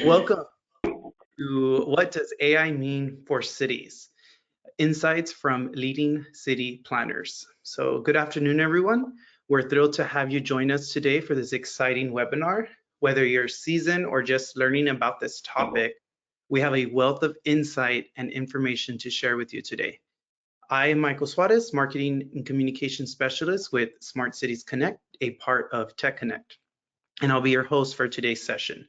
Welcome to What Does AI Mean for Cities? Insights from leading city planners. So good afternoon, everyone. We're thrilled to have you join us today for this exciting webinar. Whether you're seasoned or just learning about this topic, we have a wealth of insight and information to share with you today. I am Michael Suarez, Marketing and Communication Specialist with Smart Cities Connect, a part of Tech Connect, and I'll be your host for today's session.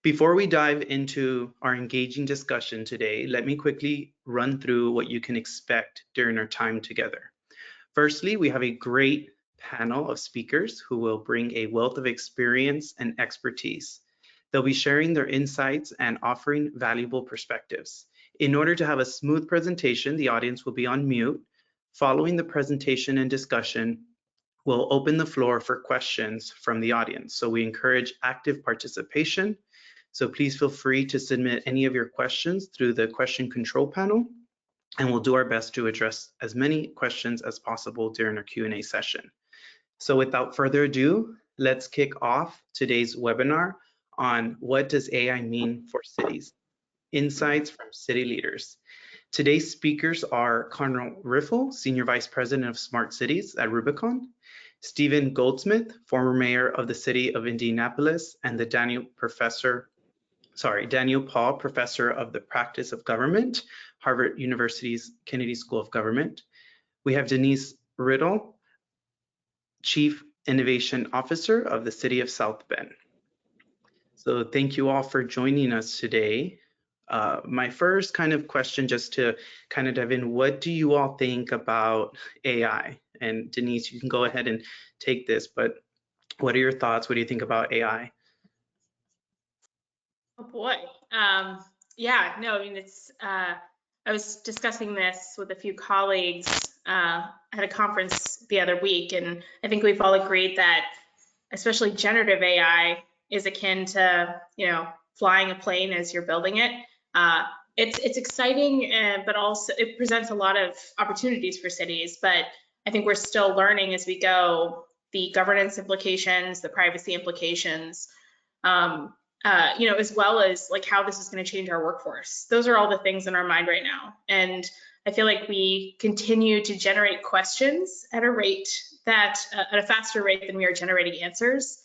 Before we dive into our engaging discussion today, let me quickly run through what you can expect during our time together. Firstly, we have a great panel of speakers who will bring a wealth of experience and expertise. They'll be sharing their insights and offering valuable perspectives. In order to have a smooth presentation, the audience will be on mute. Following the presentation and discussion, we'll open the floor for questions from the audience. So we encourage active participation. So please feel free to submit any of your questions through the question control panel, and we'll do our best to address as many questions as possible during our Q&A session. So without further ado, let's kick off today's webinar on what does AI mean for cities? Insights from city leaders. Today's speakers are Conor Riffle, Senior Vice President of Smart Cities at Rubicon, Stephen Goldsmith, former mayor of the city of Indianapolis, and the Daniel Paul, Professor of the Practice of Government, Harvard University's Kennedy School of Government. We have Denise Riedl, Chief Innovation Officer of the City of South Bend. So thank you all for joining us today. My first kind of question, just to kind of dive in, what do you all think about AI? And Denise, you can go ahead and take this, but what are your thoughts? What do you think about AI? Oh boy. Yeah, no, I mean, I was discussing this with a few colleagues at a conference the other week, and I think we've all agreed that especially generative AI is akin to, flying a plane as you're building it. It's exciting, but also it presents a lot of opportunities for cities, but I think we're still learning as we go, the governance implications, the privacy implications, as well as like how this is going to change our workforce. Those are all the things in our mind right now. And I feel like we continue to generate questions at a faster rate than we are generating answers,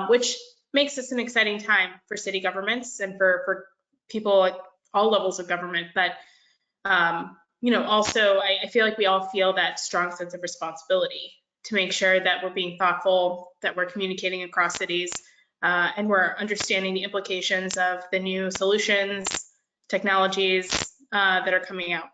which makes this an exciting time for city governments and for people at all levels of government. But, also I feel like we all feel that strong sense of responsibility to make sure that we're being thoughtful, that we're communicating across cities, and we're understanding the implications of the new solutions, technologies that are coming out.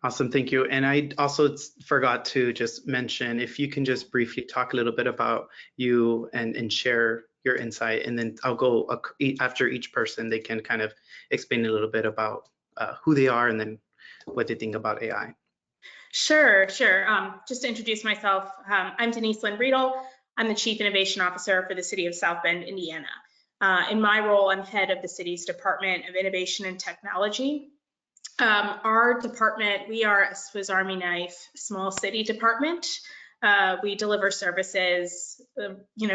Awesome, thank you. And I also forgot to just mention, if you can just briefly talk a little bit about you and share your insight, and then I'll go after each person, they can kind of explain a little bit about who they are and then what they think about AI. Sure. Just to introduce myself, I'm Denise Riedl. I'm the Chief Innovation Officer for the City of South Bend, Indiana. In my role, I'm head of the city's Department of Innovation and Technology. Our department, we are a Swiss Army knife, small city department. We deliver services,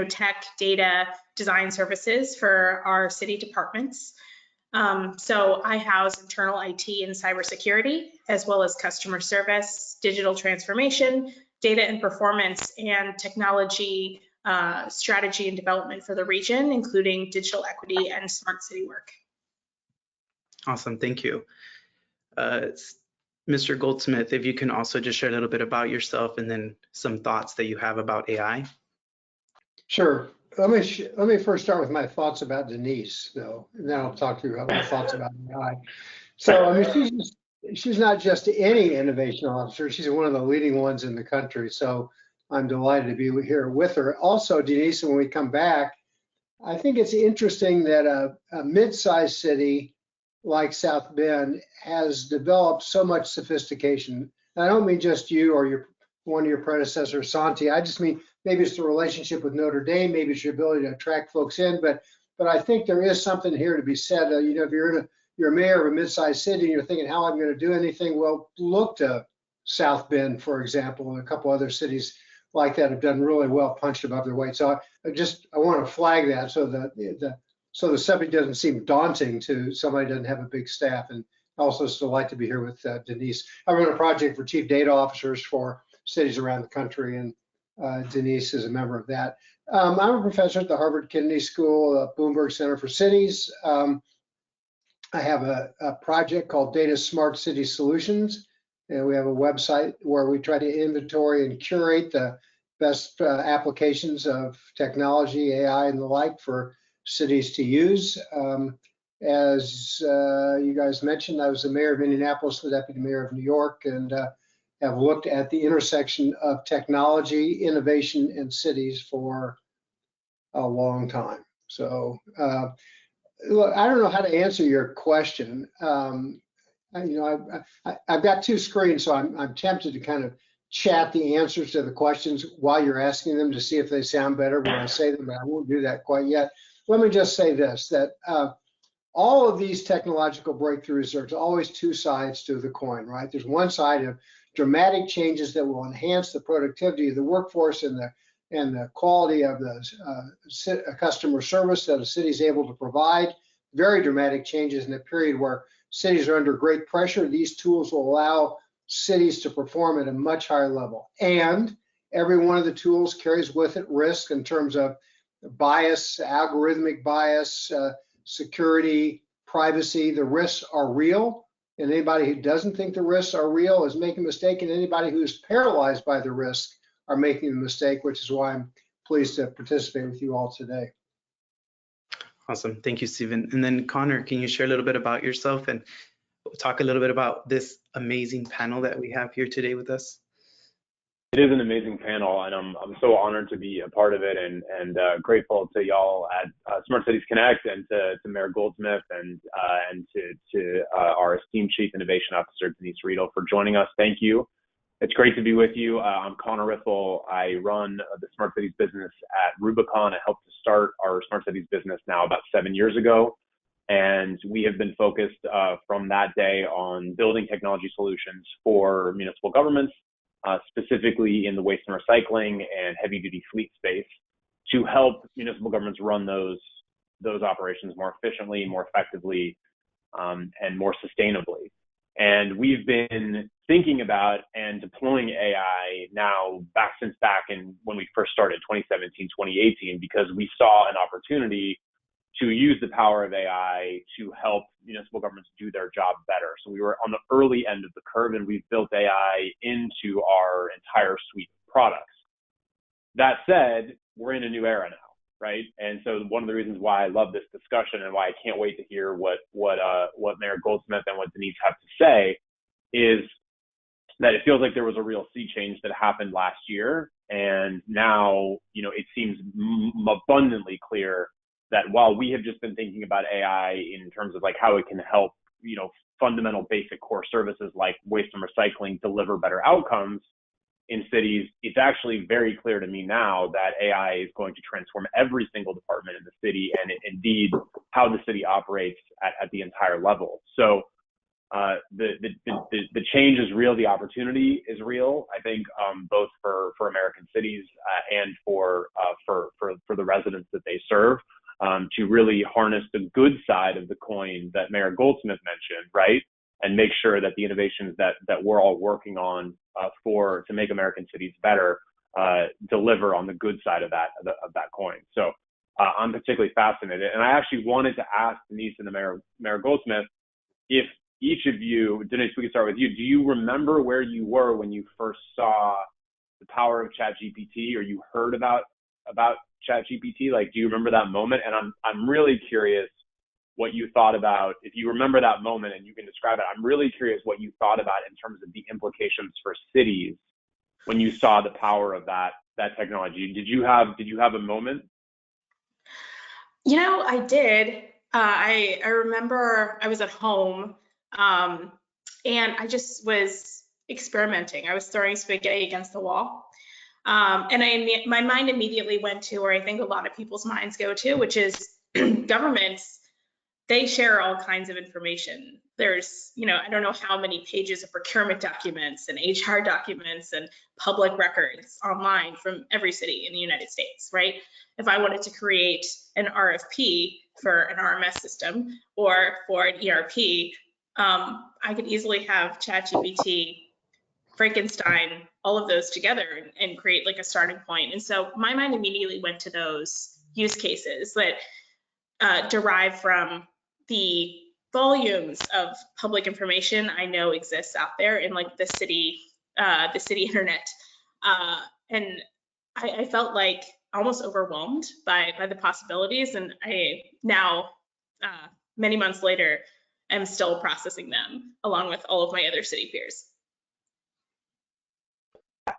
tech, data, design services for our city departments. So I house internal IT and cybersecurity, as well as customer service, digital transformation, data and performance, and technology strategy and development for the region, including digital equity and smart city work. Awesome, thank you. Mr. Goldsmith, if you can also just share a little bit about yourself and then some thoughts that you have about AI. Sure. Let me first start with my thoughts about Denise, though, and then I'll talk to you about my thoughts about AI. So, I mean, she's not just any innovation officer, she's one of the leading ones in the country. So I'm delighted to be here with her. Also, Denise, when we come back, I think it's interesting that a mid-sized city like South Bend has developed so much sophistication. And I don't mean just you or one of your predecessors, Santi. I just mean maybe it's the relationship with Notre Dame, maybe it's your ability to attract folks in. But I think there is something here to be said. If you're a mayor of a mid-sized city and you're thinking how I'm going to do anything, well, look to South Bend, for example, and a couple other cities like that have done really well, punched above their weight. So I want to flag that so that the so the subject doesn't seem daunting to somebody who doesn't have a big staff. And also it's a delight to be here with Denise. I run a project for chief data officers for cities around the country, and Denise is a member of that. I'm a professor at the Harvard Kennedy School, Bloomberg Center for Cities. I have a project called Data Smart City Solutions, and we have a website where we try to inventory and curate the best applications of technology, AI, and the like for cities to use. As you guys mentioned, I was the mayor of Indianapolis, the deputy mayor of New York, and have looked at the intersection of technology, innovation, and cities for a long time. So, look, I don't know how to answer your question. I've got two screens, so I'm tempted to kind of chat the answers to the questions while you're asking them to see if they sound better when I say them, but I won't do that quite yet. Let me just say this, that all of these technological breakthroughs, there's always two sides to the coin, right? There's one side of dramatic changes that will enhance the productivity of the workforce and the quality of the customer service that a city is able to provide. Very dramatic changes in a period where cities are under great pressure. These tools will allow cities to perform at a much higher level. And every one of the tools carries with it risk in terms of bias, algorithmic bias, security, privacy. The risks are real. And anybody who doesn't think the risks are real is making a mistake. And anybody who's paralyzed by the risk are making a mistake, which is why I'm pleased to participate with you all today. Awesome. Thank you, Stephen. And then Conor, can you share a little bit about yourself and talk a little bit about this amazing panel that we have here today with us? It is an amazing panel, and I'm so honored to be a part of it, and grateful to y'all at Smart Cities Connect, and to Mayor Goldsmith, and to our esteemed Chief Innovation Officer, Denise Riedl, for joining us. Thank you. It's great to be with you. I'm Conor Riffle. I run the Smart Cities business at Rubicon. I helped to start our Smart Cities business now about 7 years ago. And we have been focused from that day on building technology solutions for municipal governments, specifically in the waste and recycling and heavy duty fleet space, to help municipal governments run those operations more efficiently, more effectively, and more sustainably. And we've been thinking about and deploying AI now since back in when we first started, 2017, 2018, because we saw an opportunity to use the power of AI to help municipal governments do their job better. So we were on the early end of the curve, and we've built AI into our entire suite of products. That said, we're in a new era now, right? And so one of the reasons why I love this discussion and why I can't wait to hear what Mayor Goldsmith and what Denise have to say is that it feels like there was a real sea change that happened last year. And now, it seems abundantly clear that while we have just been thinking about AI in terms of like how it can help, fundamental basic core services like waste and recycling deliver better outcomes in cities, it's actually very clear to me now that AI is going to transform every single department in the city, and indeed how the city operates at the entire level. So the change is real, the opportunity is real, I think, both for American cities and for the residents that they serve. To really harness the good side of the coin that Mayor Goldsmith mentioned, right? And make sure that the innovations that we're all working on to make American cities better deliver on the good side of that coin. So I'm particularly fascinated. And I actually wanted to ask Denise and the Mayor Goldsmith, if each of you, Denise, we can start with you. Do you remember where you were when you first saw the power of ChatGPT, or you heard about ChatGPT? Like, do you remember that moment? And I'm really curious what you thought about, if you remember that moment and you can describe it, I'm really curious what you thought about in terms of the implications for cities when you saw the power of that technology. Did you have a moment? I did. I remember I was at home and I just was experimenting. I was throwing spaghetti against the wall. And my mind immediately went to where I think a lot of people's minds go to, which is governments they share all kinds of information. There's, I don't know how many pages of procurement documents and HR documents and public records online from every city in the United States, right? If I wanted to create an RFP for an RMS system or for an ERP, I could easily have ChatGPT, Frankenstein, all of those together and create like a starting point. And so my mind immediately went to those use cases that derive from the volumes of public information I know exists out there in like the city internet. And I felt like almost overwhelmed by the possibilities. And I now, many months later, am still processing them along with all of my other city peers.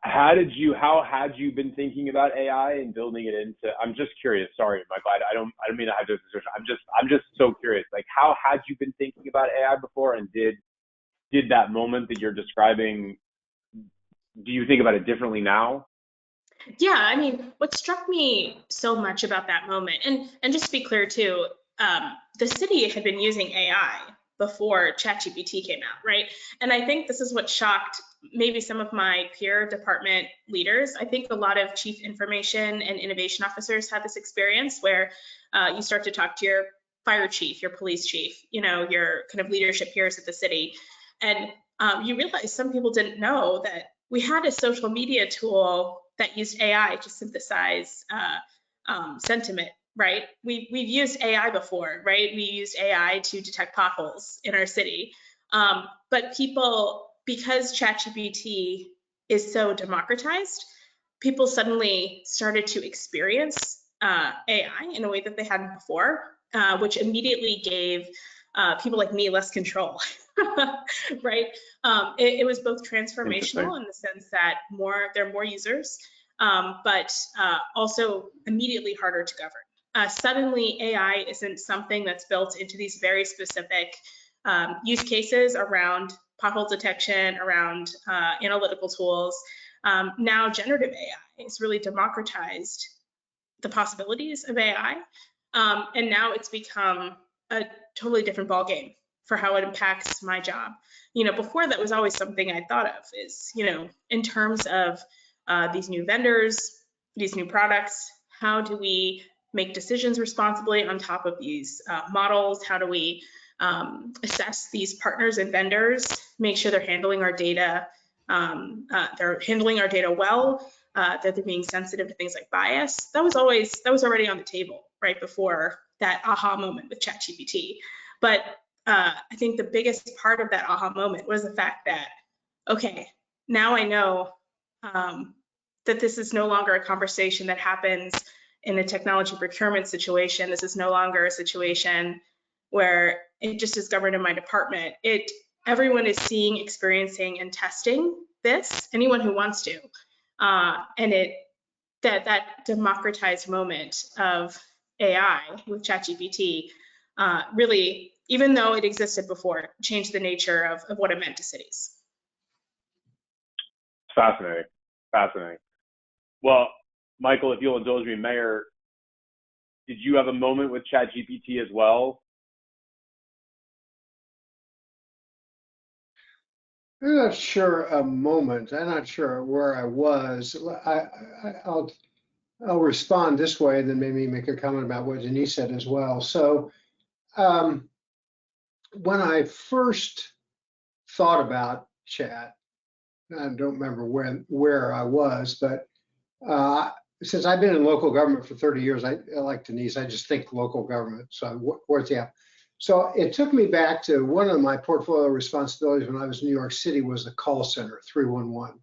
How had you been thinking about AI and building it into, I'm just curious, sorry, Michael, I don't mean to have this discussion. I'm just so curious, like how had you been thinking about AI before, and did that moment that you're describing, do you think about it differently now? Yeah, I mean, what struck me so much about that moment, and just to be clear too, the city had been using AI before ChatGPT came out, right? And I think this is what shocked maybe some of my peer department leaders. I think a lot of chief information and innovation officers had this experience where you start to talk to your fire chief, your police chief, your kind of leadership peers at the city. And you realize some people didn't know that we had a social media tool that used AI to synthesize sentiment, right? We've used AI before, right? We used AI to detect potholes in our city. But people, because ChatGPT is so democratized, people suddenly started to experience AI in a way that they hadn't before, which immediately gave people like me less control, right? It was both transformational in the sense that there are more users, but also immediately harder to govern. Suddenly, AI isn't something that's built into these very specific use cases around pothole detection, around analytical tools. Now, generative AI has really democratized the possibilities of AI, and now it's become a totally different ballgame for how it impacts my job. Before that was always something I thought of is, in terms of these new vendors, these new products, how do we make decisions responsibly on top of these models? How do we assess these partners and vendors, make sure they're handling our data, well, that they're being sensitive to things like bias? That was already on the table right before that aha moment with ChatGPT. But I think the biggest part of that aha moment was the fact that, okay, now I know that this is no longer a conversation that happens in a technology procurement situation. This is no longer a situation where it just is governed in my department. Everyone is seeing, experiencing, and testing this, anyone who wants to. And that democratized moment of AI with ChatGPT really, even though it existed before, changed the nature of what it meant to cities. Fascinating. Well, Michael, if you'll indulge me, Mayor, did you have a moment with ChatGPT as well? I'm not sure a moment. I'm not sure where I was. I'll respond this way, and then maybe make a comment about what Denise said as well. So when I first thought about chat, I don't remember where I was, but since I've been in local government for 30 years, I like Denise, I just think local government. So So it took me back to one of my portfolio responsibilities when I was in New York City was the call center, 311.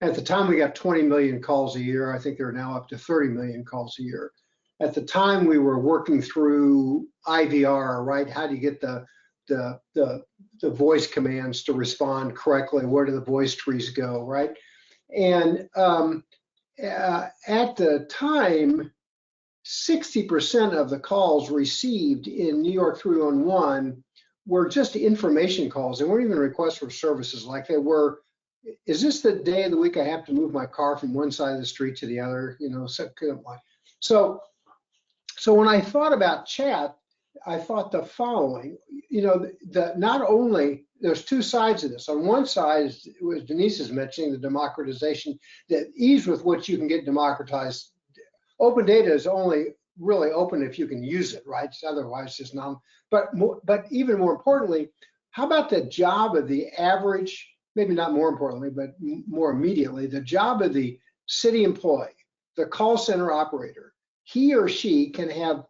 At the time, we got 20 million calls a year. I think they're now up to 30 million calls a year. At the time, we were working through IVR, right? How do you get the voice commands to respond correctly? Where do the voice trees go, right? And at the time, 60% of the calls received in New York 311 were just information calls. They weren't even requests for services. Like they were, is this the day of the week I have to move my car from one side of the street to the other? So when I thought about chat, I thought the following, you know, not only, there's two sides of this. On one side, was Denise is mentioning, the democratization, the ease with which you can get democratized. Open data is only really open if you can use it, right? Otherwise, it's not. But even more importantly, how about the job of the average, maybe not more importantly, but more immediately, the job of the city employee, the call center operator? He or she can have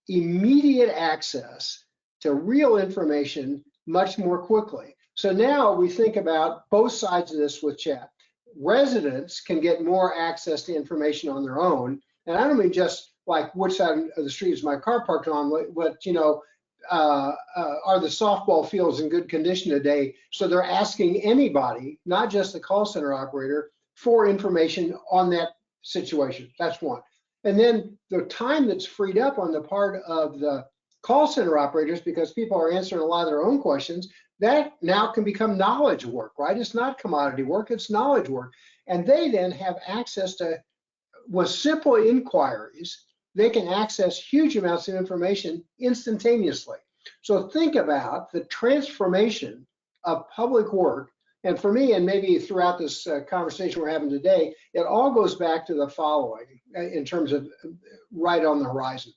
immediate access to real information much more quickly. So now we think about both sides of this with chat. Residents can get more access to information on their own. And I don't mean just like which side of the street is my car parked on, but you know, are the softball fields in good condition today? So they're asking anybody, not just the call center operator, for information on that situation. That's one. And then the time that's freed up on the part of the call center operators, because people are answering a lot of their own questions, that now can become knowledge work, right? It's not commodity work, it's knowledge work. And they then have access to, with simple inquiries, they can access huge amounts of information instantaneously. So think about the transformation of public work. And for me, and maybe throughout this conversation we're having today, it all goes back to the following in terms of right on the horizon.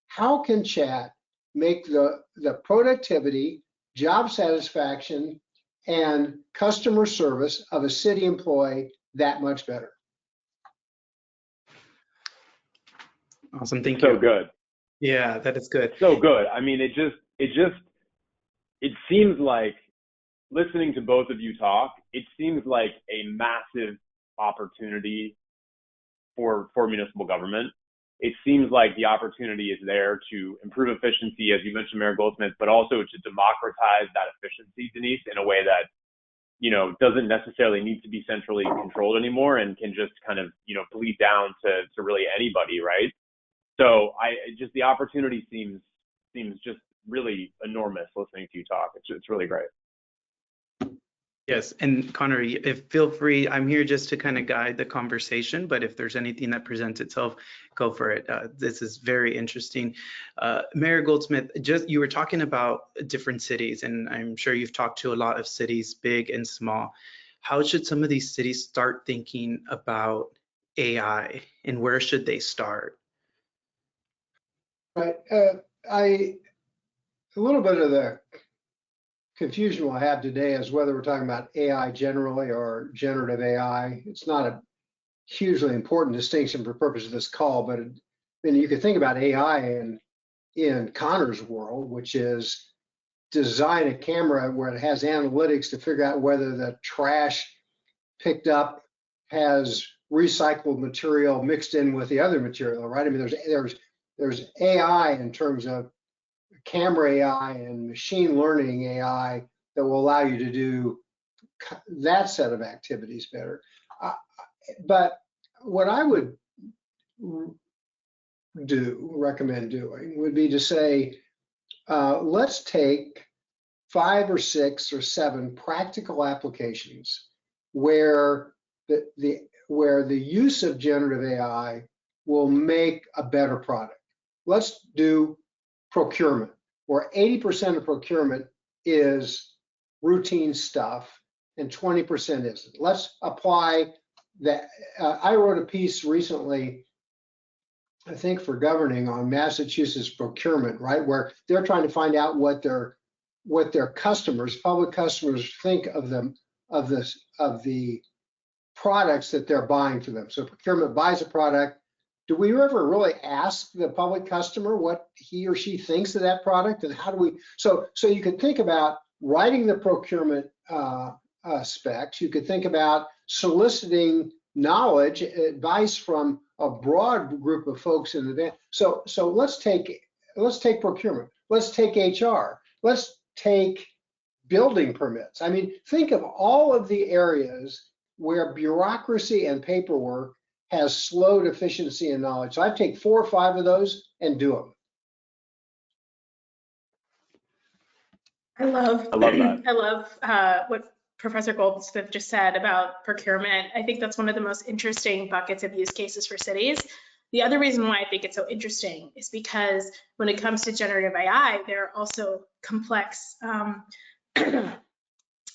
How can chat make the productivity, job satisfaction, and customer service of a city employee that much better? Awesome, thank you. So good. Yeah, that is good. So good. I mean, it seems like, listening to both of you talk, it seems like a massive opportunity for municipal government. It seems like the opportunity is there to improve efficiency, as you mentioned, Mayor Goldsmith, but also to democratize that efficiency, Denise, in a way that, you know, doesn't necessarily need to be centrally controlled anymore and can just kind of, you know, bleed down to really anybody, right? So just the opportunity seems just really enormous listening to you talk. It's really great. Yes, and Conor, feel free, I'm here just to kind of guide the conversation, but if there's anything that presents itself, go for it. This is very interesting. Mayor Goldsmith, you were talking about different cities, and I'm sure you've talked to a lot of cities, big and small. How should some of these cities start thinking about AI, and where should they start? Right. A little bit of the confusion we'll have today is whether we're talking about AI generally or generative AI. It's not a hugely important distinction for purpose of this call, but then you could think about AI in Conor's world, which is design a camera where it has analytics to figure out whether the trash picked up has recycled material mixed in with the other material, right? I mean, there's AI in terms of camera AI and machine learning AI that will allow you to do that set of activities better. But what I would recommend doing would be to say, let's take 5 or 6 or 7 practical applications where the use of generative AI will make a better product. Let's do procurement, where 80% of procurement is routine stuff and 20% isn't. Let's apply that. I wrote a piece recently, I think for governing, on Massachusetts procurement, right, where they're trying to find out what their customers, public customers, think of them, of the products that they're buying for them. So procurement buys a product. Do we ever really ask the public customer what he or she thinks of that product, and how do we? So you could think about writing the procurement specs. You could think about soliciting knowledge, advice from a broad group of folks in the. So let's take procurement. Let's take HR. Let's take building permits. I mean, think of all of the areas where bureaucracy and paperwork has slowed efficiency and knowledge. So I'd take 4 or 5 of those and do them. I love that. I love what Professor Goldsmith just said about procurement. I think that's one of the most interesting buckets of use cases for cities. The other reason why I think it's so interesting is because when it comes to generative AI, there are also complex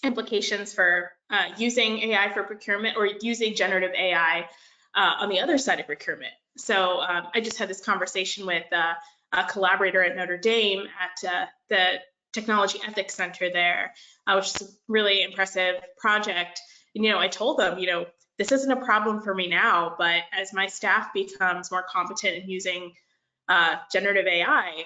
implications for using AI for procurement or using generative AI on the other side of procurement. So I just had this conversation with a collaborator at Notre Dame at the Technology Ethics Center there, which is a really impressive project. And, I told them, this isn't a problem for me now, but as my staff becomes more competent in using generative AI,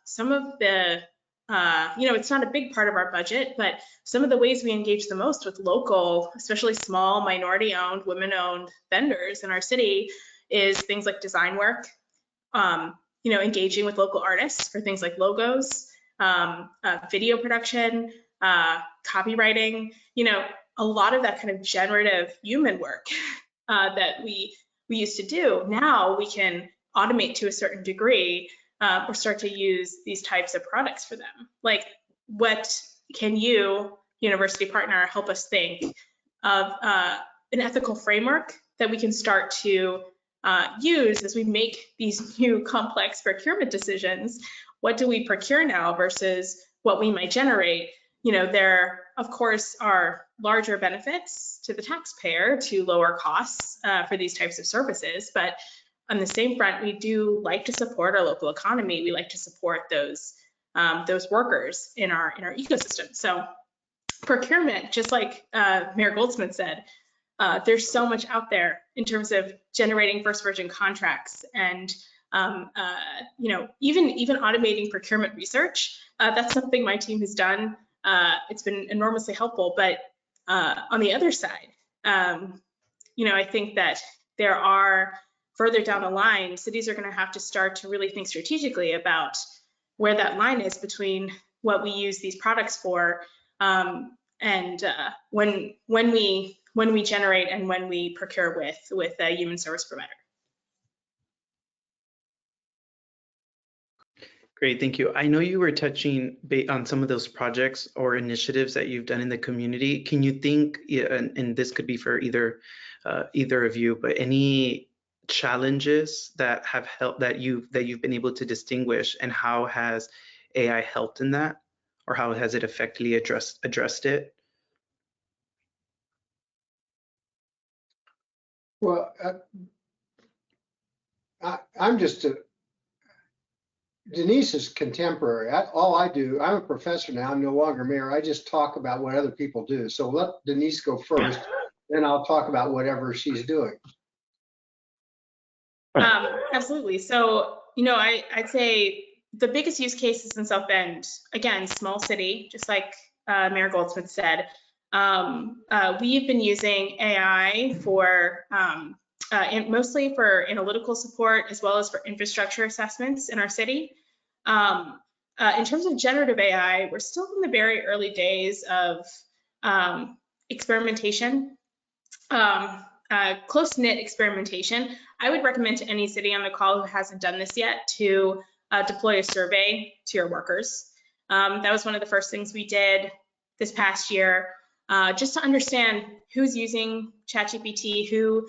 some of the, it's not a big part of our budget, but some of the ways we engage the most with local, especially small, minority-owned, women-owned vendors in our city is things like design work, engaging with local artists for things like logos, video production, copywriting, a lot of that kind of generative human work that we used to do. Now we can automate to a certain degree or start to use these types of products for them. Like, what can you, university partner, help us think of an ethical framework that we can start to use as we make these new complex procurement decisions? What do we procure now versus what we might generate? There, of course, are larger benefits to the taxpayer to lower costs for these types of services. But on the same front, we do like to support our local economy. We like to support those workers in our ecosystem. So procurement, just like Mayor Goldsmith said, there's so much out there in terms of generating first version contracts and even automating procurement research. That's something my team has done. It's been enormously helpful. But on the other side, I think that there are further down the line, cities are going to have to start to really think strategically about where that line is between what we use these products for and when we generate and when we procure with a human service provider. Great, thank you. I know you were touching on some of those projects or initiatives that you've done in the community. Can you think, and this could be for either of you, but any challenges that have helped that you've been able to distinguish, and how has AI helped in that, or how has it effectively addressed it? Well, I'm just Denise is contemporary. All I do, I'm a professor now, I'm no longer mayor. I just talk about what other people do. So let Denise go first, then I'll talk about whatever she's doing. Absolutely. So, I'd say the biggest use cases in South Bend, again, small city, just like Mayor Goldsmith said, we've been using AI for mostly for analytical support as well as for infrastructure assessments in our city. In terms of generative AI, we're still in the very early days of experimentation, close-knit experimentation. I would recommend to any city on the call who hasn't done this yet to deploy a survey to your workers. That was one of the first things we did this past year, just to understand who's using ChatGPT, who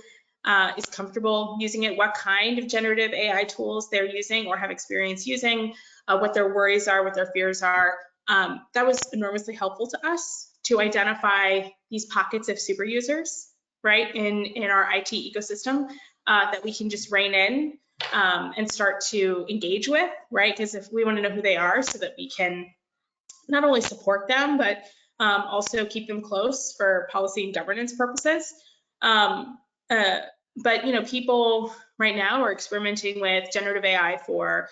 is comfortable using it, what kind of generative AI tools they're using or have experience using, what their worries are, what their fears are. That was enormously helpful to us to identify these pockets of super users, right, in our IT ecosystem that we can just rein in and start to engage with, right? Because if we want to know who they are so that we can not only support them, but also keep them close for policy and governance purposes. But people right now are experimenting with generative AI for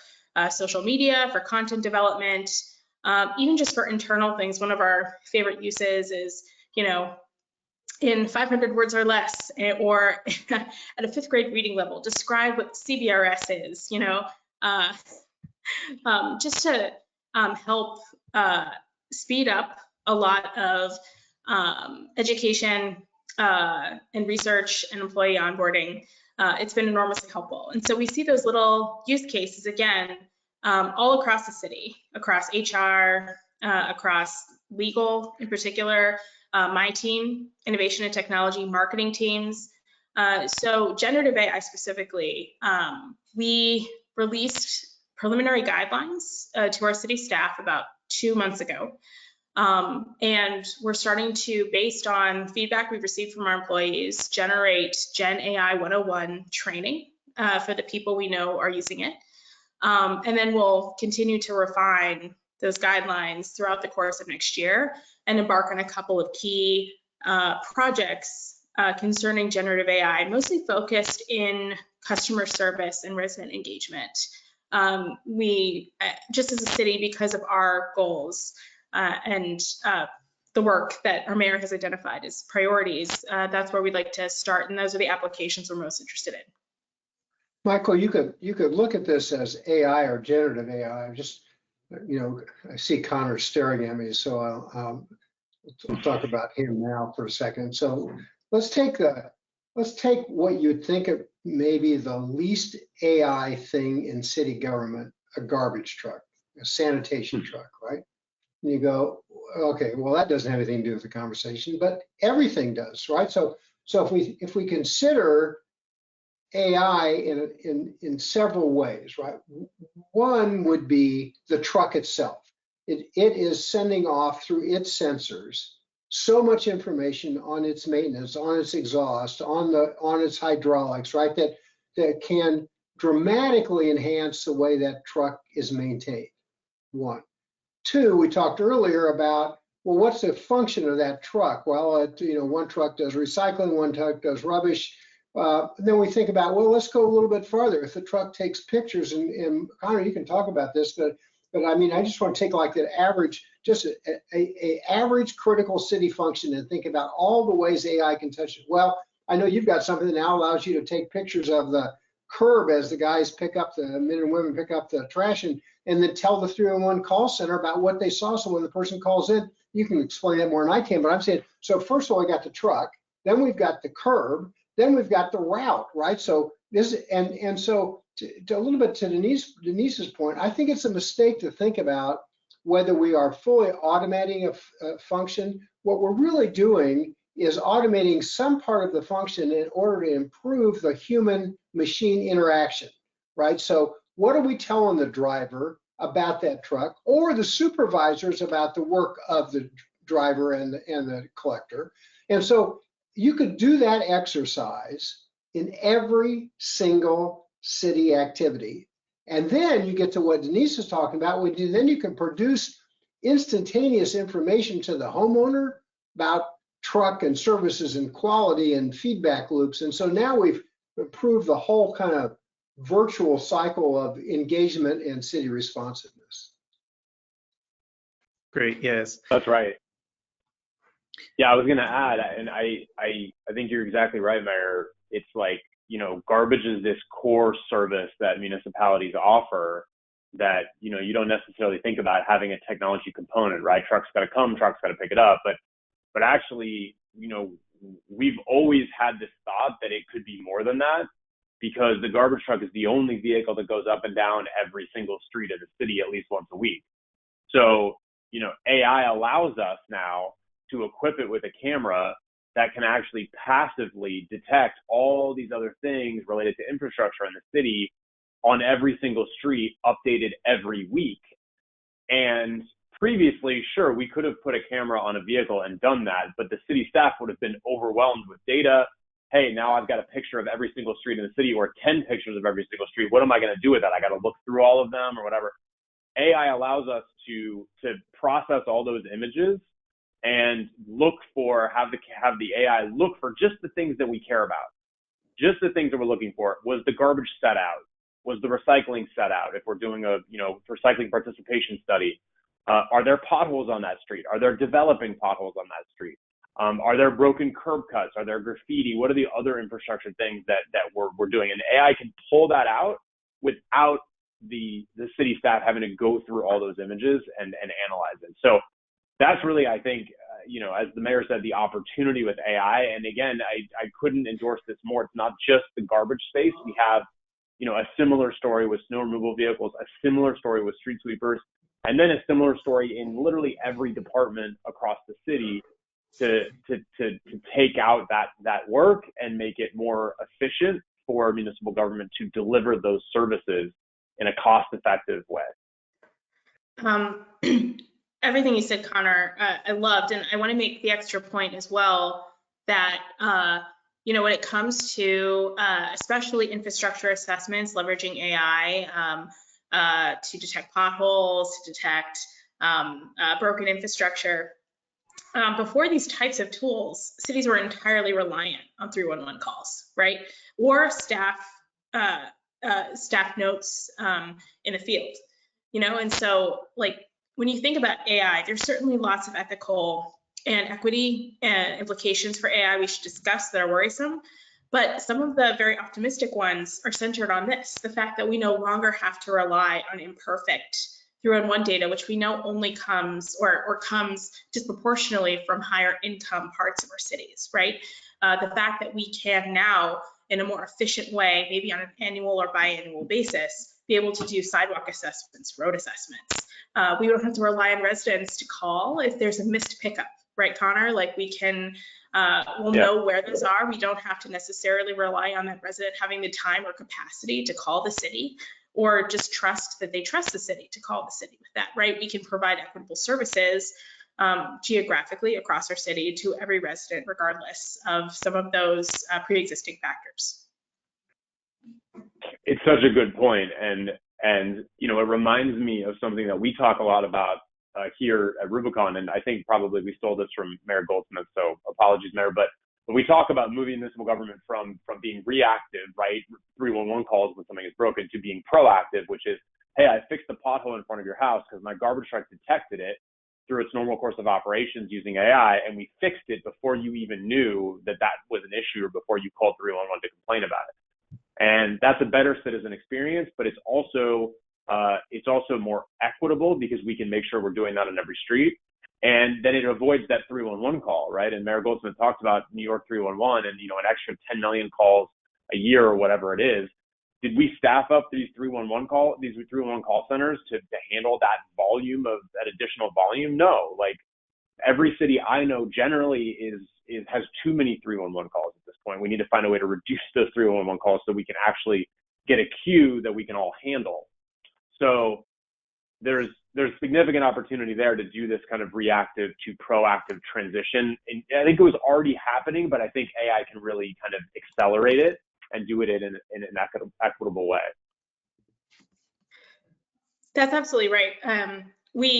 social media, for content development, even just for internal things. One of our favorite uses is, in 500 words or less, or at a 5th grade reading level, describe what CBRS is, just to help speed up a lot of education and research and employee onboarding. It's been enormously helpful. And so we see those little use cases, again, all across the city, across HR, across legal in particular, my team, innovation and technology, marketing teams, So generative AI specifically, we released preliminary guidelines to our city staff about 2 months ago. And we're starting to, based on feedback we've received from our employees, generate Gen AI 101 training for the people we know are using it. And then we'll continue to refine those guidelines throughout the course of next year and embark on a couple of key projects concerning generative AI, mostly focused in customer service and resident engagement. We, just as a city, because of our goals and the work that our mayor has identified as priorities, that's where we'd like to start, and those are the applications we're most interested in. Michael, you could look at this as AI or generative AI. Just, I see Conor staring at me, so I'll talk about him now for a second. So let's take what you'd think of maybe the least AI thing in city government, a garbage truck, a sanitation truck, right? And you go, okay, well, that doesn't have anything to do with the conversation, but everything does, right? So if we consider AI in several ways, right? One would be the truck itself. It is sending off through its sensors so much information on its maintenance, on its exhaust, on its hydraulics, right? That can dramatically enhance the way that truck is maintained. One. Two, we talked earlier about, well, what's the function of that truck? Well, one truck does recycling, one truck does rubbish. Then we think about, well, let's go a little bit farther. If the truck takes pictures, and Conor, you can talk about this, but I mean, I just want to take like that average, just a average critical city function and think about all the ways AI can touch it. Well, I know you've got something that now allows you to take pictures of the curb as the guys pick up, the men and women pick up the trash, and then tell the 311 call center about what they saw. So when the person calls in, you can explain that more than I can, but I'm saying, so first of all, we got the truck, then we've got the curb, then we've got the route, right? So this, and so to a little bit to Denise's point, I think it's a mistake to think about whether we are fully automating a function. What we're really doing is automating some part of the function in order to improve the human-machine interaction, right? So what are we telling the driver about that truck, or the supervisors about the work of the driver and the collector? And so you could do that exercise in every single city activity. And then you get to what Denise is talking about, then you can produce instantaneous information to the homeowner about truck and services and quality and feedback loops. And so now we've improved the whole kind of virtual cycle of engagement and city responsiveness. Great, yes. That's right. Yeah, I was going to add, and I think you're exactly right, Mayor. It's like, garbage is this core service that municipalities offer that, you don't necessarily think about having a technology component, right? Truck's got to come, truck's got to pick it up. But actually, we've always had this thought that it could be more than that, because the garbage truck is the only vehicle that goes up and down every single street of the city at least once a week. So, AI allows us now to equip it with a camera that can actually passively detect all these other things related to infrastructure in the city on every single street, updated every week. And previously, sure, we could have put a camera on a vehicle and done that, but the city staff would have been overwhelmed with data. Hey, now I've got a picture of every single street in the city, or 10 pictures of every single street. What am I going to do with that? I got to look through all of them or whatever. AI allows us to process all those images and look for, have the AI look for just the things that we care about, just the things that we're looking for. Was the garbage set out? Was the recycling set out? If we're doing a recycling participation study, are there potholes on that street? Are there developing potholes on that street? Are there broken curb cuts? Are there graffiti? What are the other infrastructure things that we're doing? And AI can pull that out without the city staff having to go through all those images and analyze it. So that's really, I think, as the mayor said, the opportunity with AI. And again, I couldn't endorse this more. It's not just the garbage space. We have, a similar story with snow removal vehicles, a similar story with street sweepers, and then a similar story in literally every department across the city to take out that work and make it more efficient for municipal government to deliver those services in a cost-effective way. Everything you said, Conor, I loved, and I want to make the extra point as well that when it comes to especially infrastructure assessments, leveraging AI to detect potholes, to detect broken infrastructure. Before these types of tools, cities were entirely reliant on 311 calls, right? Or staff notes in the field, and so when you think about AI, there's certainly lots of ethical and equity implications for AI we should discuss that are worrisome. But some of the very optimistic ones are centered on this, the fact that we no longer have to rely on imperfect 311 data, which we know only comes or comes disproportionately from higher income parts of our cities, right? The fact that we can now, in a more efficient way, maybe on an annual or biannual basis, be able to do sidewalk assessments, road assessments. We don't have to rely on residents to call if there's a missed pickup, right, Conor? We can, we'll know where those are. We don't have to necessarily rely on that resident having the time or capacity to call the city, or just trust that they trust the city to call the city with that, right? We can provide equitable services geographically across our city to every resident, regardless of some of those pre-existing factors. It's such a good point, and it reminds me of something that we talk a lot about here at Rubicon, and I think probably we stole this from Mayor Goldsmith, so apologies, Mayor, but when we talk about moving municipal government from being reactive, right, 311 calls when something is broken, to being proactive, which is, hey, I fixed the pothole in front of your house because my garbage truck detected it through its normal course of operations using AI, and we fixed it before you even knew that was an issue or before you called 311 to complain about it. And that's a better citizen experience, but it's also more equitable because we can make sure we're doing that on every street. And then it avoids that 311 call, right? And Mayor Goldsmith talked about New York 311 and, an extra 10 million calls a year or whatever it is. Did we staff up these 311 call centers to handle that additional volume? No. Every city I know generally has too many 311 calls at this point. We need to find a way to reduce those 311 calls so we can actually get a queue that we can all handle. So there's significant opportunity there to do this kind of reactive to proactive transition. And I think it was already happening, but I think AI can really kind of accelerate it and do it in an equitable way. That's absolutely right.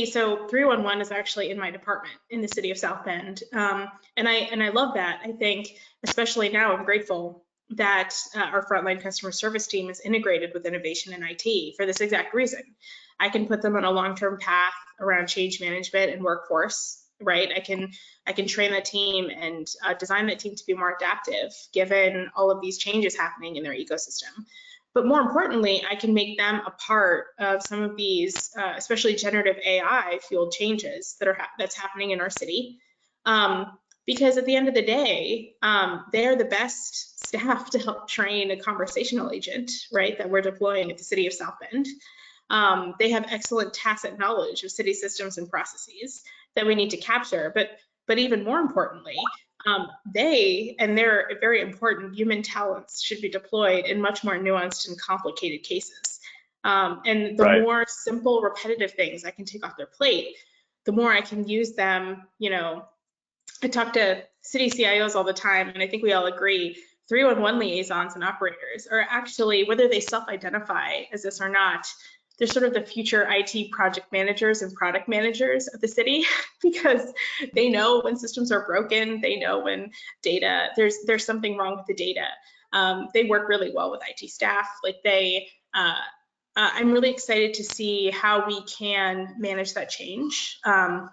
So 311 is actually in my department in the city of South Bend. And I love that. I think, especially now, I'm grateful that our frontline customer service team is integrated with innovation in IT for this exact reason. I can put them on a long-term path around change management and workforce, right? I can train that team and design that team to be more adaptive given all of these changes happening in their ecosystem. But more importantly, I can make them a part of some of these, especially generative AI fueled changes that's happening in our city. Because at the end of the day, they're the best staff to help train a conversational agent, right, that we're deploying at the city of South Bend. They have excellent tacit knowledge of city systems and processes that we need to capture. But even more importantly, their very important human talents should be deployed in much more nuanced and complicated cases. And the more simple, repetitive things I can take off their plate, the more I can use them. I talk to city CIOs all the time, and I think we all agree 311 liaisons and operators are actually, whether they self-identify as this or not, they're sort of the future IT project managers and product managers of the city because they know when systems are broken, they know when there's something wrong with the data. They work really well with IT staff. I'm really excited to see how we can manage that change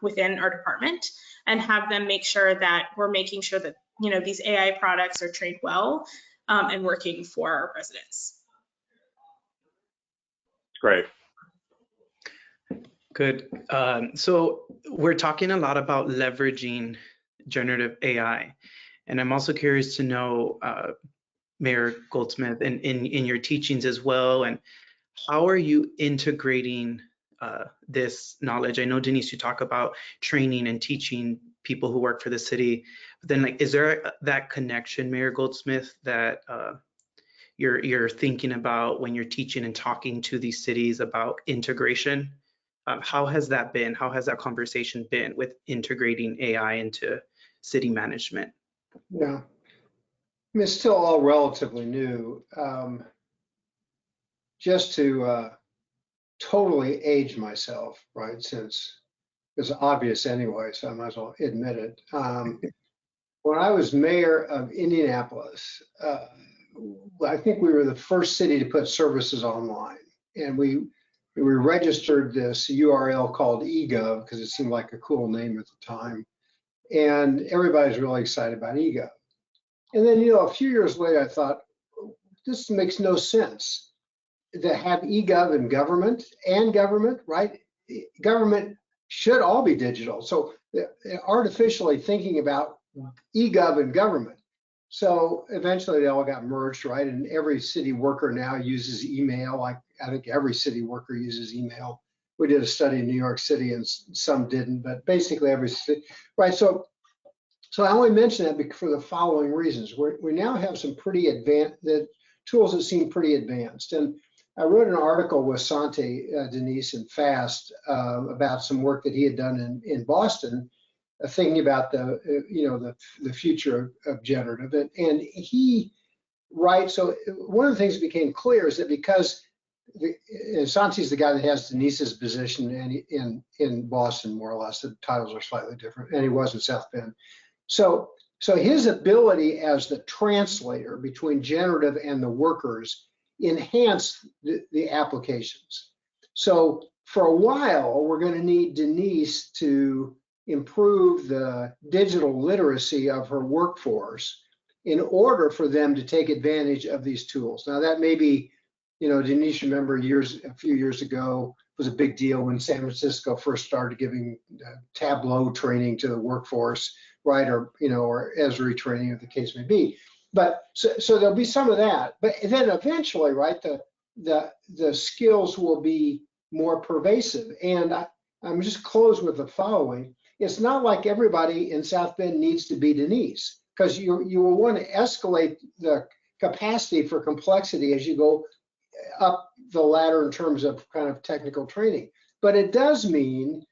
within our department and have them make sure that we're making sure that these AI products are trained well and working for our residents. Great. Good. So we're talking a lot about leveraging generative AI, and I'm also curious to know, Mayor Goldsmith, in your teachings as well, and how are you integrating this knowledge? I know, Denise, you talk about training and teaching people who work for the city. But then, like, is there that connection, Mayor Goldsmith, that you're thinking about when you're teaching and talking to these cities about integration? How has that been? How has that conversation been with integrating AI into city management? Yeah, I mean, it's still all relatively new. Just to totally age myself, right? Since it's obvious anyway, so I might as well admit it. When I was mayor of Indianapolis, I think we were the first city to put services online, and we registered this URL called eGov because it seemed like a cool name at the time, and everybody's really excited about eGov. And then, a few years later, I thought, this makes no sense to have eGov in government, right? Government should all be digital. So artificially thinking about eGov and government. So eventually they all got merged, right? And every city worker now uses email. Like, I think every city worker uses email. We did a study in New York City and some didn't, but basically every city, right? So I only mention that for the following reasons. We now have some pretty advanced, the tools that seem pretty advanced. And I wrote an article with Santi, Denise, and Fast about some work that he had done in Boston, thinking about the future of generative. And he writes, so one of the things that became clear is that because Santi's the guy that has Denise's position in Boston, more or less, the titles are slightly different, and he was in South Bend. So his ability as the translator between generative and the workers enhanced the applications. So for a while, we're going to need Denise to improve the digital literacy of her workforce in order for them to take advantage of these tools. Now that may be, Denise, remember a few years ago, it was a big deal when San Francisco first started giving Tableau training to the workforce, right? Or Esri training, or the case may be. But so there'll be some of that. But then eventually, right, the skills will be more pervasive. And I'm just close with the following. It's not like everybody in South Bend needs to be Denise, because you will want to escalate the capacity for complexity as you go up the ladder in terms of kind of technical training. But it does mean,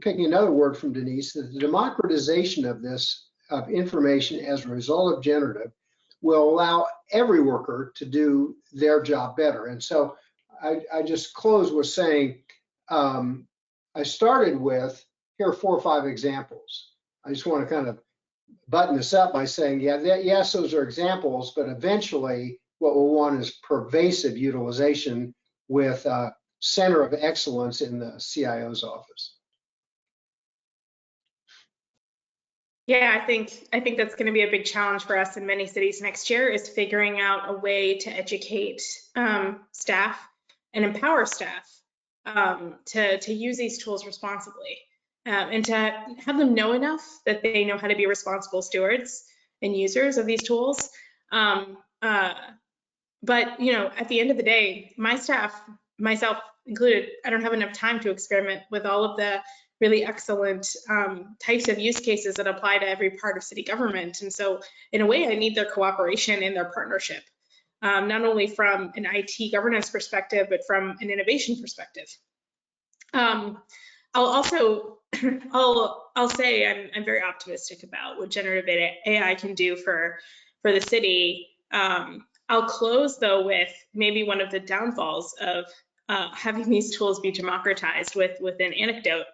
picking another word from Denise, that the democratization of information as a result of generative will allow every worker to do their job better. And so I just close with saying, I started with, here are 4 or 5 examples. I just want to kind of button this up by saying, yes, those are examples, but eventually what we'll want is pervasive utilization with a center of excellence in the CIO's office. Yeah, I think that's going to be a big challenge for us in many cities next year, is figuring out a way to educate staff and empower staff to use these tools responsibly, and to have them know enough that they know how to be responsible stewards and users of these tools. But at the end of the day, my staff, myself included, I don't have enough time to experiment with all of the really excellent types of use cases that apply to every part of city government. And so in a way, I need their cooperation and their partnership, not only from an IT governance perspective, but from an innovation perspective. I'll also, I'll say I'm very optimistic about what generative AI can do for the city. I'll close though with maybe one of the downfalls of having these tools be democratized with an anecdote.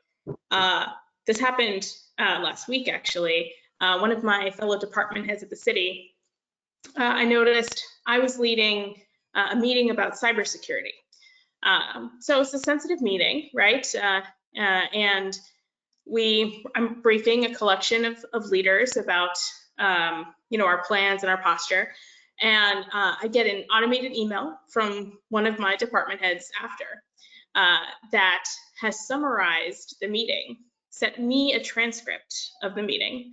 This happened last week, actually. One of my fellow department heads at the city, I noticed I was leading a meeting about cybersecurity. So it's a sensitive meeting, right? And I'm briefing a collection of leaders about our plans and our posture. And I get an automated email from one of my department heads after that has summarized the meeting, sent me a transcript of the meeting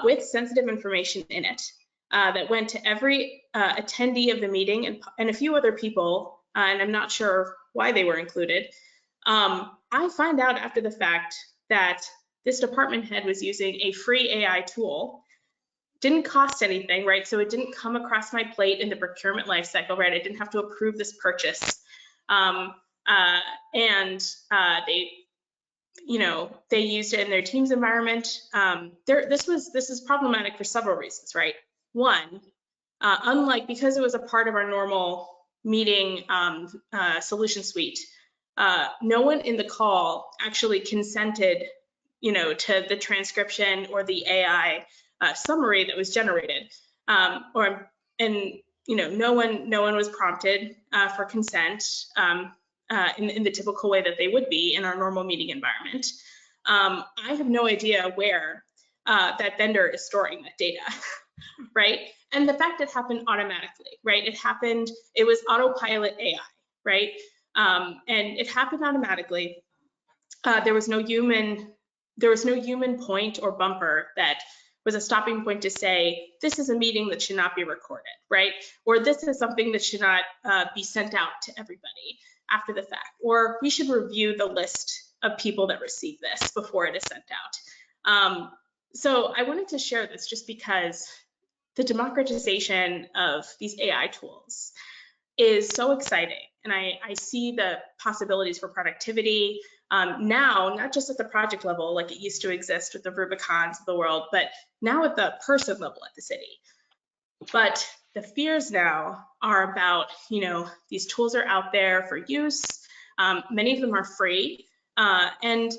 with sensitive information in it that went to every attendee of the meeting and a few other people, and I'm not sure why they were included. I find out after the fact that this department head was using a free AI tool. Didn't cost anything, right? So it didn't come across my plate in the procurement lifecycle, right? I didn't have to approve this purchase. They used it in their team's environment. This is problematic for several reasons, right? One, because it was a part of our normal meeting solution suite, no one in the call actually consented, to the transcription or the AI summary that was generated, no one was prompted for consent in the typical way that they would be in our normal meeting environment. I have no idea where that vendor is storing that data, right? And the fact it happened automatically, right? It was autopilot AI, right? And it happened automatically. There was no human point or bumper that was a stopping point to say, this is a meeting that should not be recorded, right? Or this is something that should not be sent out to everybody after the fact, or we should review the list of people that receive this before it is sent out. So I wanted to share this just because the democratization of these AI tools is so exciting. And I see the possibilities for productivity now, not just at the project level, like it used to exist with the Rubicons of the world, but now at the person level at the city. But the fears now are about, these tools are out there for use. Many of them are free. And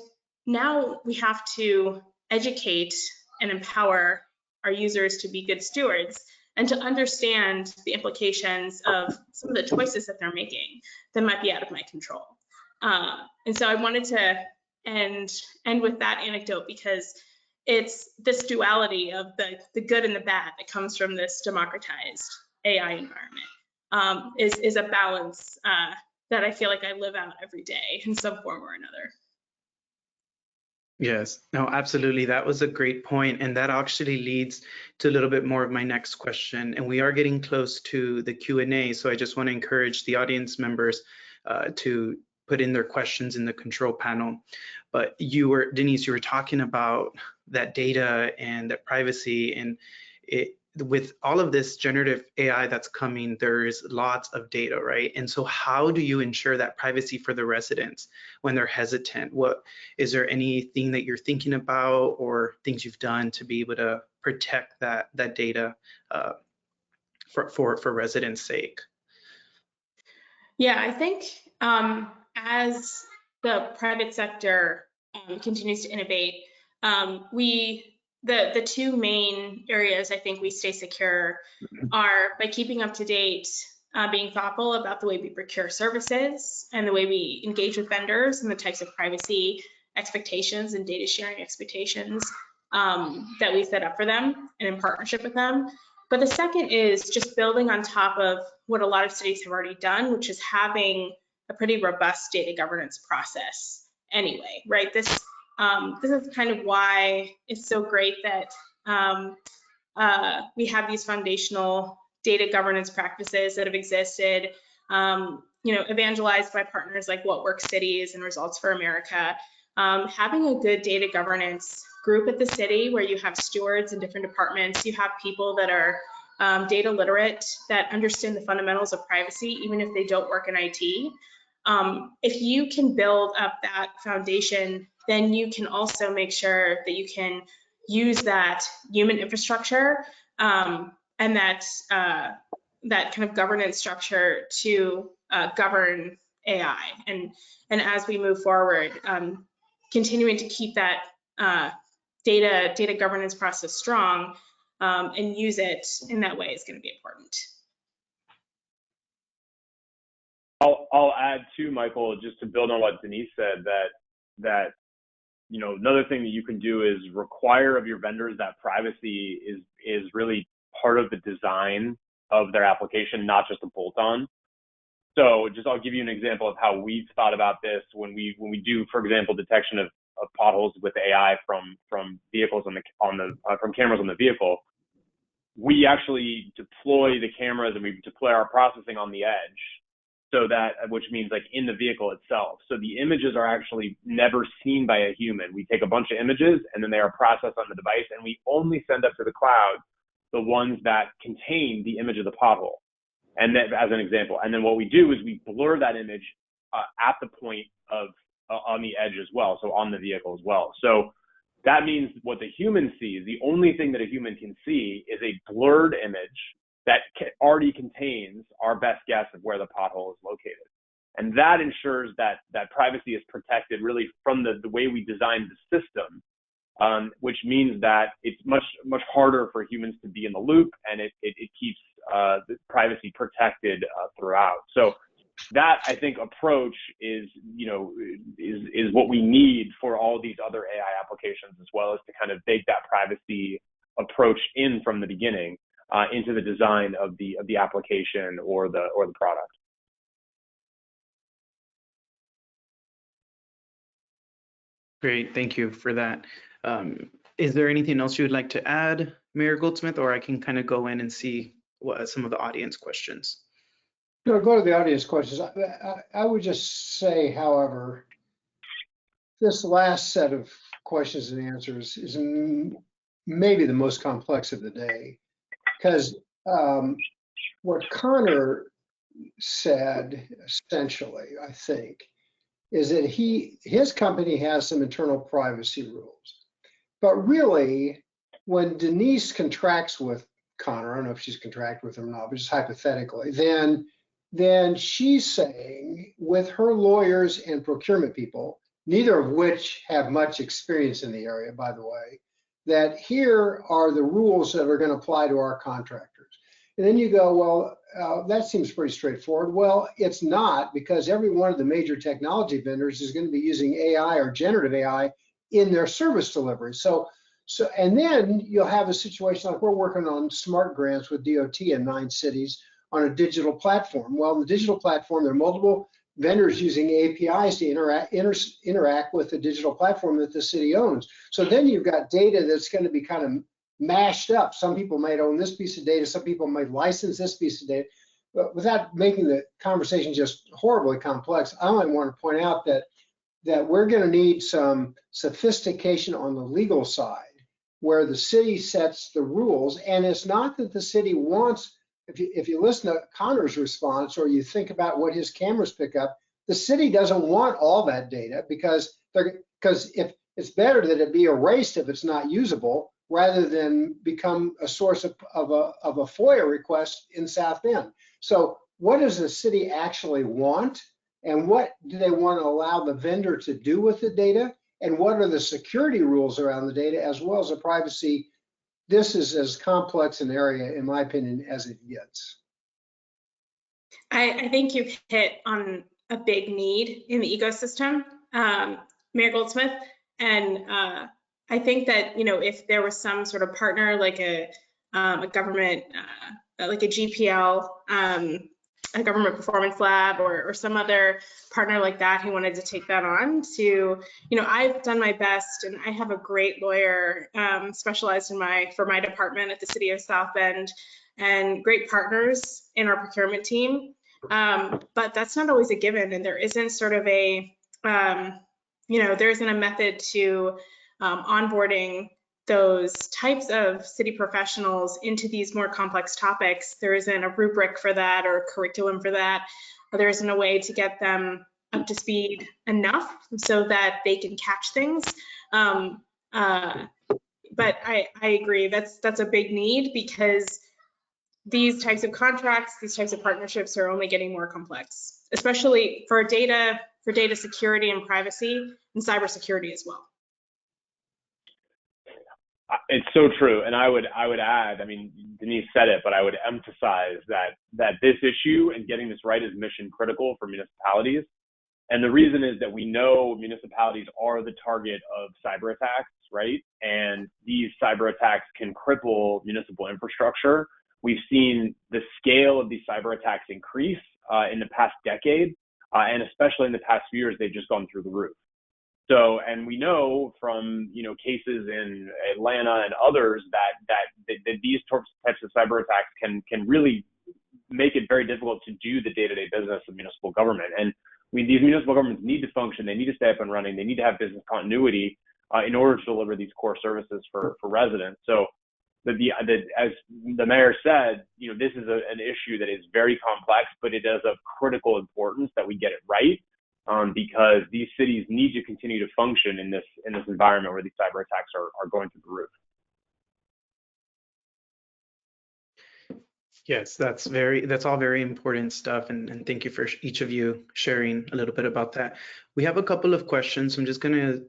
now we have to educate and empower our users to be good stewards and to understand the implications of some of the choices that they're making that might be out of my control. And so I wanted to end with that anecdote because it's this duality of the good and the bad that comes from this democratized AI environment is a balance that I feel like I live out every day in some form or another. Yes, no, absolutely. That was a great point. And that actually leads to a little bit more of my next question. And we are getting close to the Q&A. So I just want to encourage the audience members to put in their questions in the control panel. But Denise, you were talking about that data and that privacy, and with all of this generative AI that's coming, there's lots of data, right? And so how do you ensure that privacy for the residents when they're hesitant? Is there anything that you're thinking about or things you've done to be able to protect that data for residents' sake? Yeah, I think as the private sector continues to innovate, the two main areas I think we stay secure are by keeping up to date, being thoughtful about the way we procure services and the way we engage with vendors and the types of privacy expectations and data sharing expectations that we set up for them and in partnership with them. But the second is just building on top of what a lot of cities have already done, which is having a pretty robust data governance process anyway, right? This is kind of why it's so great that we have these foundational data governance practices that have existed, evangelized by partners like What Works Cities and Results for America. Having a good data governance group at the city where you have stewards in different departments, you have people that are data literate, that understand the fundamentals of privacy, even if they don't work in IT. If you can build up that foundation, then you can also make sure that you can use that human infrastructure and that kind of governance structure to govern AI. And as we move forward, continuing to keep that data governance process strong and use it in that way is going to be important. I'll add too, Michael, just to build on what Denise said, that another thing that you can do is require of your vendors that privacy is really part of the design of their application, not just a bolt-on. So I'll give you an example of how we've thought about this when we do, for example, detection of potholes with AI from vehicles from cameras on the vehicle. We actually deploy the cameras and we deploy our processing on the edge. So that, which means like in the vehicle itself. So the images are actually never seen by a human. We take a bunch of images and then they are processed on the device, and we only send up to the cloud the ones that contain the image of the pothole. And that, as an example. And then what we do is we blur that image at the point of on the edge as well, so on the vehicle as well. So that means what the human sees, the only thing that a human can see is a blurred image that already contains our best guess of where the pothole is located. And that ensures that privacy is protected really from the way we designed the system, which means that it's much harder for humans to be in the loop, and it keeps the privacy protected throughout. So that, I think, approach is what we need for all these other AI applications, as well as to kind of bake that privacy approach in from the beginning into the design of the application or the product. Great, thank you for that. Is there anything else you would like to add, Mayor Goldsmith, or I can kind of go in and see what some of the audience questions? No, go to the audience questions. I would just say, however, this last set of questions and answers is maybe the most complex of the day, because what Conor said essentially, I think, is that his company has some internal privacy rules. But really, when Denise contracts with Conor, I don't know if she's contracted with him or not, but just hypothetically, then she's saying with her lawyers and procurement people, neither of which have much experience in the area, by the way, that here are the rules that are going to apply to our contractors. And then you go, well, that seems pretty straightforward. Well, it's not, because every one of the major technology vendors is going to be using AI or generative AI in their service delivery. So, and then you'll have a situation like we're working on smart grants with DOT in 9 cities on a digital platform. Well, in the digital platform, there are multiple vendors using APIs to interact with the digital platform that the city owns. So then you've got data that's going to be kind of mashed up. Some people might own this piece of data, some people might license this piece of data. But without making the conversation just horribly complex, I might want to point out that we're going to need some sophistication on the legal side, where the city sets the rules. And it's not that the city wants, if you listen to Conor's response, or you think about what his cameras pick up, the city doesn't want all that data, because if it's better that it be erased if it's not usable, rather than become a source of a FOIA request in South Bend. So what does the city actually want? And what do they want to allow the vendor to do with the data? And what are the security rules around the data, as well as the privacy? This is as complex an area, in my opinion, as it gets. I think you've hit on a big need in the ecosystem, Mayor Goldsmith. And I think that, if there was some sort of partner, like a government, like a GPL, a government performance lab, or some other partner like that who wanted to take that on to, I've done my best, and I have a great lawyer specialized for my department at the city of South Bend, and great partners in our procurement team. But that's not always a given, and there isn't sort of there isn't a method to onboarding those types of city professionals into these more complex topics. There isn't a rubric for that or a curriculum for that. Or there isn't a way to get them up to speed enough so that they can catch things. But I agree, that's a big need, because these types of contracts, these types of partnerships are only getting more complex, especially for data security and privacy, and cybersecurity as well. It's so true, and I would add, Denise said it, but I would emphasize that this issue and getting this right is mission critical for municipalities. And the reason is that we know municipalities are the target of cyber attacks, right? And these cyber attacks can cripple municipal infrastructure. We've seen the scale of these cyber attacks increase in the past decade, and especially in the past few years, they've just gone through the roof. So, and we know from, cases in Atlanta and others that these types of cyber attacks can really make it very difficult to do the day-to-day business of municipal government. And these municipal governments need to function. They need to stay up and running. They need to have business continuity in order to deliver these core services for residents. So as the mayor said, this is an issue that is very complex, but it is of critical importance that we get it right, because these cities need to continue to function in this environment where these cyber attacks are going through the roof. Yes, that's all very important stuff, and thank you for each of you sharing a little bit about that. We have a couple of questions. I'm just going to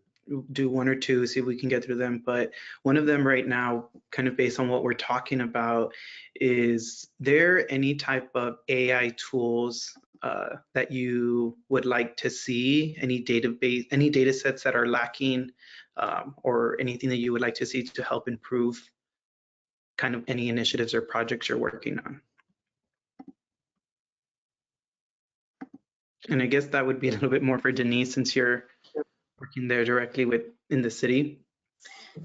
do one or two, see if we can get through them. But one of them right now, kind of based on what we're talking about, is there any type of AI tools that you would like to see? Any data sets that are lacking, or anything that you would like to see to help improve kind of any initiatives or projects you're working on? And I guess that would be a little bit more for Denise, since you're working there directly in the city.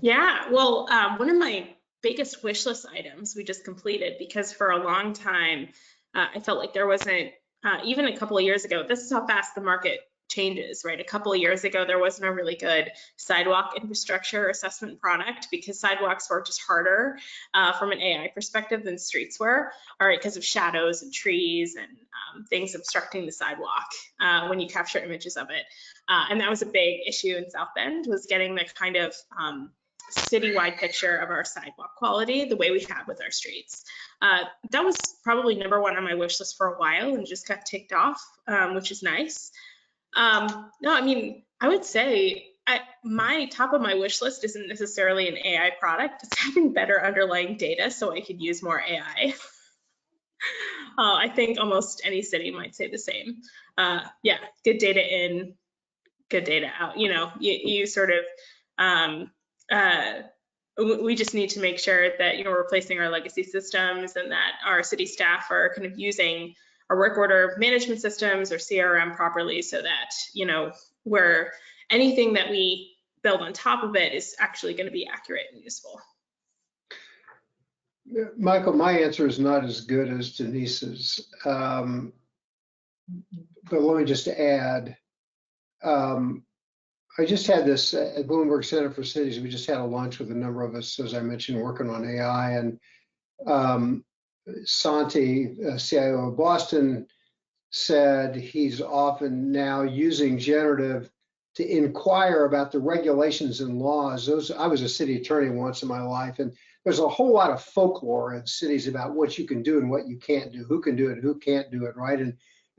Yeah, well, one of my biggest wish list items we just completed, because for a long time, I felt like there wasn't, even a couple of years ago, this is how fast the market changes, right? A couple of years ago, there wasn't a really good sidewalk infrastructure assessment product, because sidewalks were just harder from an AI perspective than streets were, all right, because of shadows and trees and things obstructing the sidewalk when you capture images of it. And that was a big issue in South Bend, was getting the kind of citywide picture of our sidewalk quality the way we have with our streets. That was probably number one on my wish list for a while and just got ticked off, which is nice. No, I mean, I would say my top of my wish list isn't necessarily an AI product. It's having better underlying data so I could use more AI. I think almost any city might say the same. Yeah, good data in, good data out. You sort of, we just need to make sure that, we're replacing our legacy systems, and that our city staff are kind of using our work order management systems or CRM properly, so that, where anything that we build on top of it is actually going to be accurate and useful. Michael, my answer is not as good as Denise's, but let me just add, I just had this at Bloomberg Center for Cities. We just had a lunch with a number of us, as I mentioned, working on AI, and Santi, CIO of Boston, said he's often now using generative to inquire about the regulations and laws. I was a city attorney once in my life, and there's a whole lot of folklore in cities about what you can do and what you can't do, who can do it, who can't do it, right? And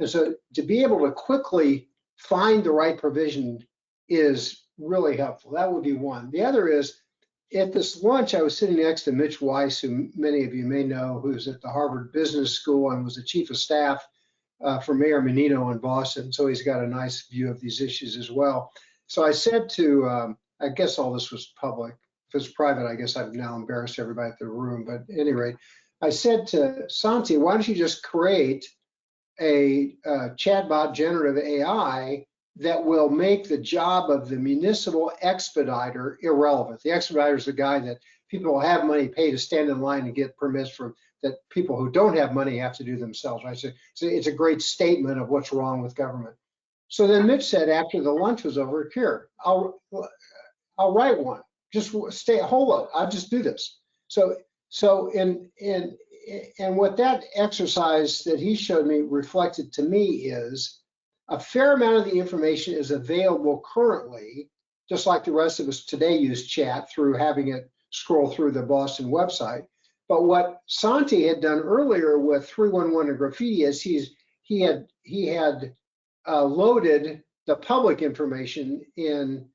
so to be able to quickly find the right provision is really helpful. That would be one. The other is, at this lunch, I was sitting next to Mitch Weiss, who many of you may know, who's at the Harvard Business School and was the chief of staff for Mayor Menino in Boston. So he's got a nice view of these issues as well. So I said to, I guess all this was public. If it's private, I guess I've now embarrassed everybody at the room. But at any rate, I said to Santi, why don't you just create a chatbot generative AI that will make the job of the municipal expediter irrelevant. The expediter is the guy that people have money pay to stand in line and get permits from, that people who don't have money have to do themselves, right? So it's a great statement of what's wrong with government. So then Mitch said, after the lunch was over, here, I'll write one. Just hold it. I'll just do this. So what that exercise that he showed me reflected to me is, a fair amount of the information is available currently, just like the rest of us today use chat through having it scroll through the Boston website. But what Santi had done earlier with 311 and graffiti is he had loaded the public information in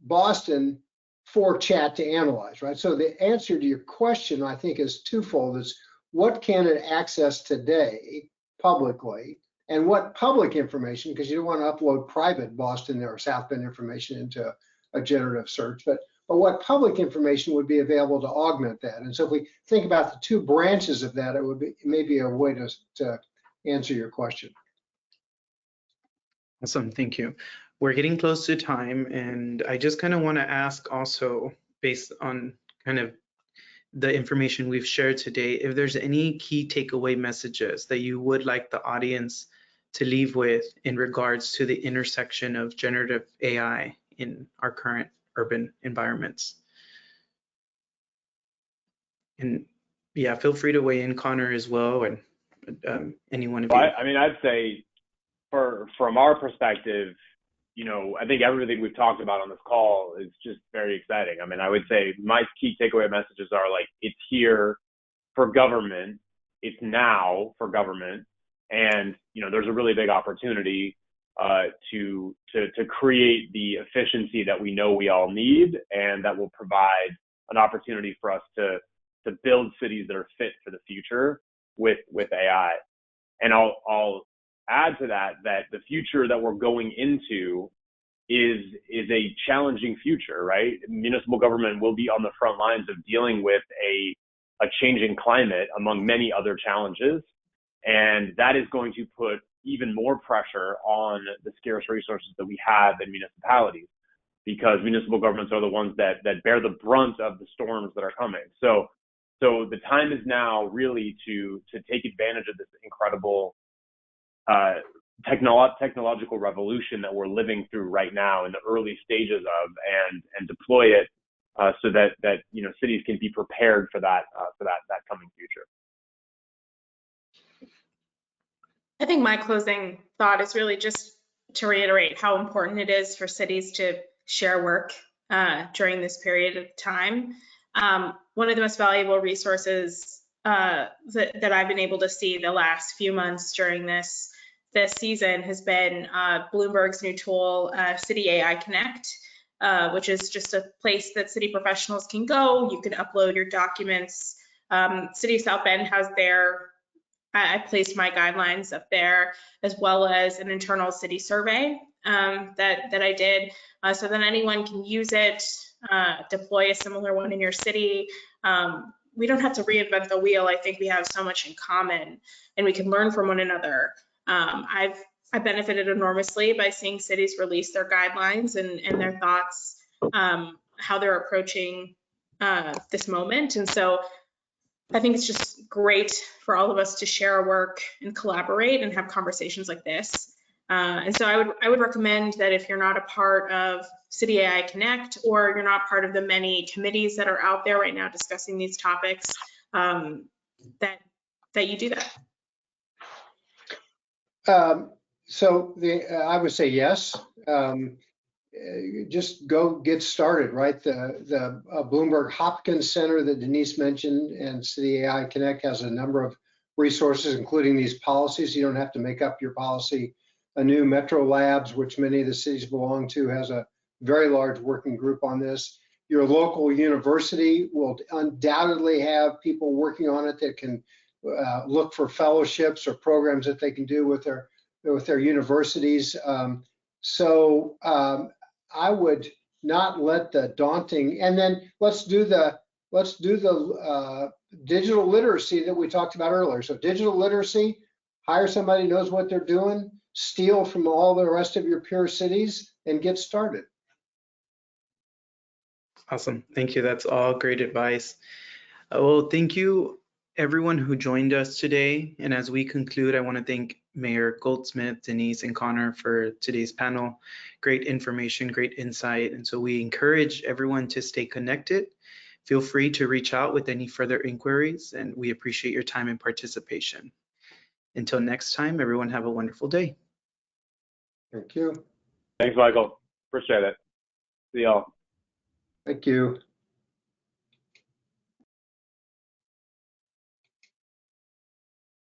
Boston for chat to analyze, right? So the answer to your question, I think, is twofold. It's what can it access today publicly, and what public information, because you don't want to upload private Boston or South Bend information into a generative search, but what public information would be available to augment that. And so if we think about the two branches of that, it may be a way to answer your question. Awesome, thank you. We're getting close to time, and I just kind of want to ask also, based on kind of the information we've shared today, if there's any key takeaway messages that you would like the audience to leave with in regards to the intersection of generative AI in our current urban environments. And yeah, feel free to weigh in, Conor, as well, and anyone of you. I mean, I'd say from our perspective, I think everything we've talked about on this call is just very exciting. I mean, I would say my key takeaway messages are like, it's here for government, it's now for government, and there's a really big opportunity to create the efficiency that we know we all need, and that will provide an opportunity for us to build cities that are fit for the future with AI. And I'll add to that the future that we're going into is a challenging future, right? Municipal government will be on the front lines of dealing with a changing climate, among many other challenges. And that is going to put even more pressure on the scarce resources that we have in municipalities, because municipal governments are the ones that bear the brunt of the storms that are coming. So the time is now really to take advantage of this incredible technological revolution that we're living through right now in the early stages of, and deploy it so that cities can be prepared for that coming future. I think my closing thought is really just to reiterate how important it is for cities to share work during this period of time. One of the most valuable resources that I've been able to see the last few months during this season has been Bloomberg's new tool, City AI Connect, which is just a place that city professionals can go. You can upload your documents. City of South Bend has I placed my guidelines up there, as well as an internal city survey that I did, so that anyone can use it, deploy a similar one in your city. We don't have to reinvent the wheel. I think we have so much in common, and we can learn from one another. I've benefited enormously by seeing cities release their guidelines and their thoughts, how they're approaching this moment. And so I think it's just great for all of us to share our work and collaborate and have conversations like this. And so I would recommend that if you're not a part of City AI Connect, or you're not part of the many committees that are out there right now discussing these topics, that you do that. I would say yes. Just go get started, right? The Bloomberg Hopkins Center that Denise mentioned and City AI Connect has a number of resources, including these policies. You don't have to make up your policy. A new Metro Labs, which many of the cities belong to, has a very large working group on this. Your local university will undoubtedly have people working on it that can look for fellowships or programs that they can do with their universities. I would not let the daunting, and then let's do the digital literacy that we talked about earlier. So digital literacy, hire somebody who knows what they're doing, steal from all the rest of your peer cities, and get started. Awesome. Thank you. That's all great advice. Well, thank you everyone who joined us today. And as we conclude, I want to thank Mayor Goldsmith, Denise, and Conor for today's panel. Great information, great insight. And so we encourage everyone to stay connected. Feel free to reach out with any further inquiries, and we appreciate your time and participation. Until next time, everyone have a wonderful day. Thank you. Thanks, Michael. Appreciate it. See y'all. Thank you.